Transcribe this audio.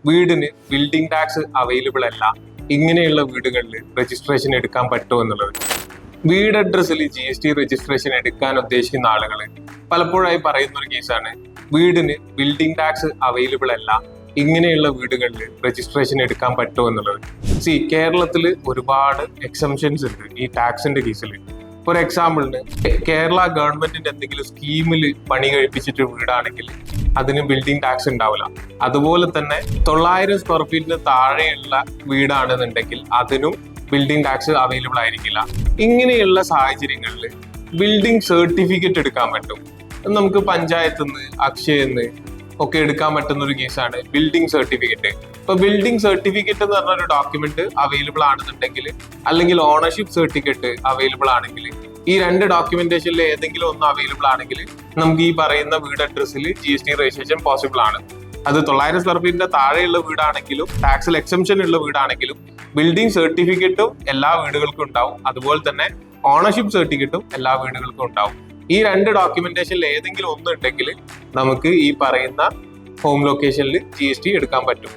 വീടിന് building tax available അല്ല, ഇങ്ങനെയുള്ള വീടുകളിൽ രജിസ്ട്രേഷൻ എടുക്കാൻ പറ്റുമോ എന്നുള്ളത്. വീട് അഡ്രസ്സിൽ GST രജിസ്ട്രേഷൻ എടുക്കാൻ ഉദ്ദേശിക്കുന്ന ആളുകൾ പലപ്പോഴായി പറയുന്ന ഒരു കേസാണ് വീടിന് ബിൽഡിംഗ് ടാക്സ് അവൈലബിൾ അല്ല, ഇങ്ങനെയുള്ള വീടുകളിൽ രജിസ്ട്രേഷൻ എടുക്കാൻ പറ്റുമോ എന്നുള്ളത്. കേരളത്തിൽ ഒരുപാട് എക്സംഷൻസ് ഉണ്ട് ഈ ടാക്സിന്റെ കേസിൽ. ഫോർ എക്സാമ്പിളിന് കേരള ഗവൺമെന്റിന്റെ എന്തെങ്കിലും സ്കീമിൽ പണി കഴിപ്പിച്ചിട്ട് വീടാണെങ്കിൽ അതിന് ബിൽഡിംഗ് ടാക്സ് ഉണ്ടാവില്ല. അതുപോലെ തന്നെ 900 സ്ക്വയർ ഫീറ്റിന് താഴെയുള്ള വീടാണെന്നുണ്ടെങ്കിൽ അതിനും ബിൽഡിംഗ് ടാക്സ് അവൈലബിൾ ആയിരിക്കില്ല. ഇങ്ങനെയുള്ള സാഹചര്യങ്ങളിൽ ബിൽഡിംഗ് സർട്ടിഫിക്കറ്റ് എടുക്കാൻ പറ്റും. നമുക്ക് പഞ്ചായത്തിൽ നിന്ന് അക്ഷയയിൽ നിന്ന് ഒക്കെ എടുക്കാൻ പറ്റുന്ന ഒരു കേസാണ് ബിൽഡിംഗ് സർട്ടിഫിക്കറ്റ്. ഇപ്പൊ ബിൽഡിംഗ് സർട്ടിഫിക്കറ്റ് എന്ന് പറഞ്ഞ ഒരു ഡോക്യുമെന്റ് അവൈലബിൾ ആണെന്നുണ്ടെങ്കിൽ, അല്ലെങ്കിൽ ഓണർഷിപ്പ് സർട്ടിഫിക്കറ്റ് അവൈലബിൾ ആണെങ്കിൽ, ഈ രണ്ട് ഡോക്യുമെന്റേഷനിൽ ഏതെങ്കിലും ഒന്ന് അവൈലബിൾ ആണെങ്കിൽ നമുക്ക് ഈ പറയുന്ന വീട് അഡ്രസ്സിൽ GST രജിസ്ട്രേഷൻ പോസിബിൾ ആണ്. അത് 900 സ്ക്വയർ ഫീറ്റിന്റെ താഴെയുള്ള വീടാണെങ്കിലും ടാക്സിൽ എക്സംഷൻ ഉള്ള വീടാണെങ്കിലും ബിൽഡിംഗ് സർട്ടിഫിക്കറ്റും എല്ലാ വീടുകൾക്കും ഉണ്ടാവും. അതുപോലെ തന്നെ ഓണർഷിപ്പ് സർട്ടിഫിക്കറ്റും എല്ലാ വീടുകൾക്കും ഉണ്ടാവും. ഈ രണ്ട് ഡോക്യുമെന്റേഷനിൽ ഏതെങ്കിലും ഒന്ന് ഉണ്ടെങ്കിൽ നമുക്ക് ഈ പറയുന്ന ഹോം ലൊക്കേഷനിൽ GST എടുക്കാൻ പറ്റും.